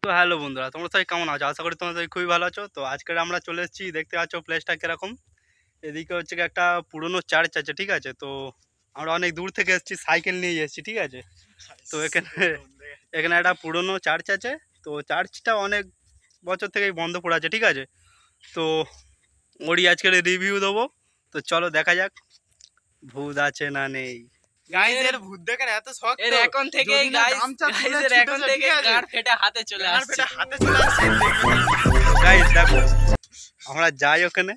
তো হ্যালো বন্ধুরা, তোমরা সবাই কেমন আছো? আশা করি তোমরা সবাই খুবই ভালো আছো। তো আজকে আমরা চলে এসেছি, দেখতে পাচ্ছ প্লেসটা কিরকম। এদিকে হচ্ছে কি একটা পুরনো চার্চ আছে, ঠিক আছে। তো আমরা অনেক দূর থেকে এসেছি, সাইকেল নিয়ে এসেছি, ঠিক আছে। তো এখানে এখানে একটা পুরনো চার্চ আছে। তো চার্চটা অনেক বছর থেকেই বন্ধ পড়ে আছে, ঠিক আছে। তো ওরই আজকে রিভিউ দেবো। তো চলো দেখা যাক ভূত আছে না নেই। গাইস এর ভূত দেখার এত শখ এর এখন থেকেই গাইস এখন থেকে গাড় ফেটে হাতে চলে আসছে। গাইস দেখো, আমরা যাই ওখানে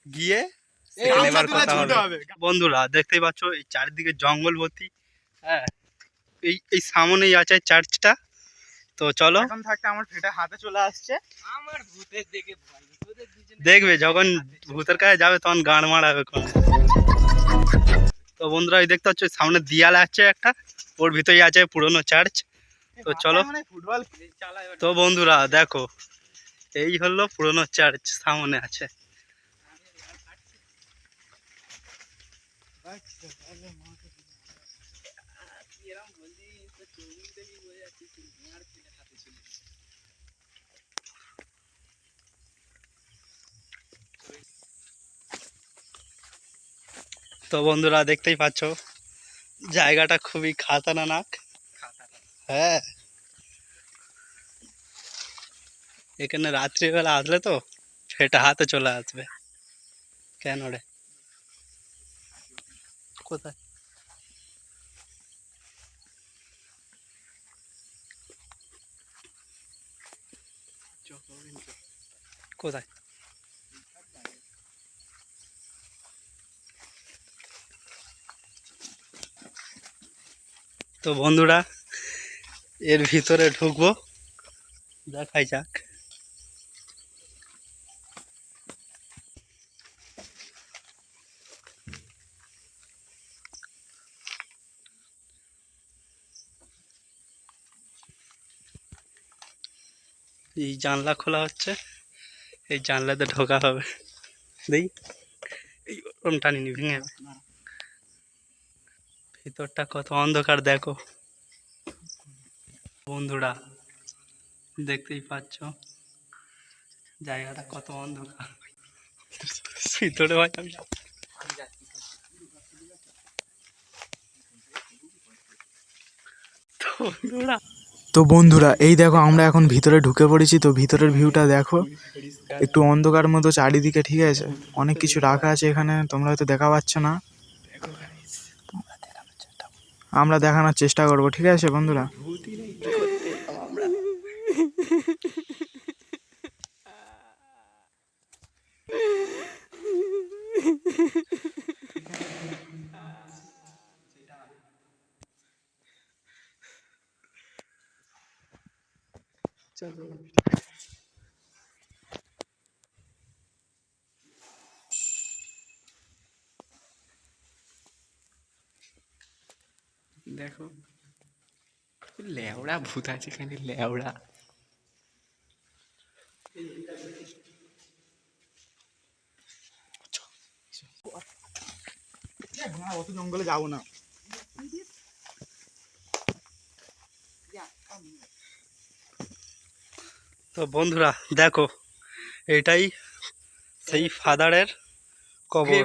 গিয়ে এবার কথা হবে। বন্ধুরা দেখতেই পাচ্ছ এই চারিদিকে জঙ্গল ভর্তি। হ্যাঁ, এই সামনেই আছে চার্চটা। তো চলো, এখন থাকতে আমার ফেটে হাতে চলে আসছে। আমার ভূতের দেখে ভয়, তোদের দুজনে দেখবে যখন ভূতের কাছে যাবে তখন গান মারাবে কোন। তো বন্ধুরা এই দেখতে পাচ্ছ সামনে দিয়াল আছে একটা, ওর ভিতরেই আছে পুরনো চার্চ। তো চলো, ফুটবল তো বন্ধুরা দেখো এই হলো পুরনো চার্চ, সামনে আছে। তো বন্ধুরা দেখতেই পাচ্ছ জায়গাটা খুবই খাতারনাক। হ্যাঁ, এখানে রাত্রিবেলা আসলে তো সেটা হাতে চলে আসবে। কেন রে, কোথায়? কোথায়? তো বন্ধুরা এর ভিতরে ঢুকবো, দেখাই যাক। এই জানলা খোলা হচ্ছে, এই জানলাতে ঢোকা হবে। দেই এই ওরম টানিনি, ভেঙে যাবে। ভিতরটা কত অন্ধকার দেখো বন্ধুরা, দেখতেই পাচ্ছ জায়গাটা কত অন্ধকার। ভিতরে ভাই আমি যাবো। তো বন্ধুরা এই দেখো আমরা এখন ভিতরে ঢুকে পড়েছি। তো ভিতরের ভিউটা দেখো, একটু অন্ধকার মতো চারিদিকে, ঠিক আছে। অনেক কিছু রাখা আছে এখানে, তোমরা হয়তো দেখা পাচ্ছ না, আমরা দেখানোর চেষ্টা করব, ঠিক আছে বন্ধুরা। দেখো লেওড়া ভূত আছে এখানে, লেওড়া। অত জঙ্গলে যাবো না। তো বন্ধুরা দেখো এটাই সেই ফাদারের কবর।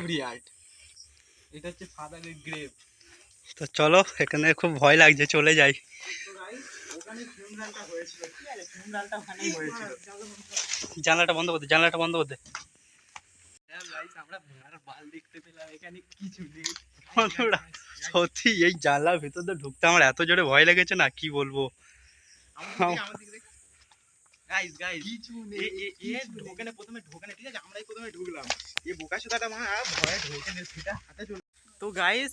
এটা হচ্ছে ফাদারের গ্রেভ। তো চলো, এখানে খুব ভয় লাগছে, চলে যাই। ওখানে ফিউনারালটা হয়েছিল, ঠিক আছে, ফিউনারালটা ওখানেই হয়েছিল। জানলাটা বন্ধ করতে, জানলাটা বন্ধ করতে। আমরা ভেড়ার বাল দেখতে পেলাম, এখানে কিছু নেই। বন্ধুরা সত্যি এই জানলার ভিতর দিয়ে ঢুকতে আমার এত জোরে ভয় লেগেছে না, কি বলবো। তো গাইস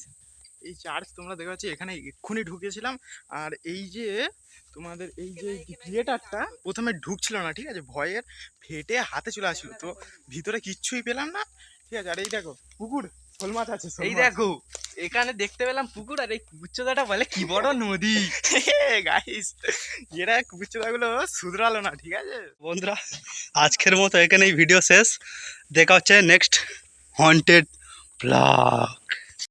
এই চার্চ তোমরা দেখতে পাচ্ছ, এখানে এক্ষুনি ঢুকেছিলাম। আর এই যে তোমাদের এই যে ক্রিয়েটারটা প্রথমে ঢুকছিল না, ঠিক আছে, ভয়ের ফেটে হাতে চলে আসলো। তো ভিতরে কিচ্ছুই পেলাম না, ঠিক আছে। আর এই দেখো পুকুর, শোল মাছ আছে। এই দেখো এখানে দেখতে পেলাম পুকুর, আর এই কুকুরচোদাটা বলে কি বড় নদী। গাইস এরা কুকুরচোদাগুলো শুধরালো না, ঠিক আছে বন্ধুরা আজকের মতো এখানেই ভিডিও শেষ। দেখা হচ্ছে নেক্সট হন্টেড ব্লগ।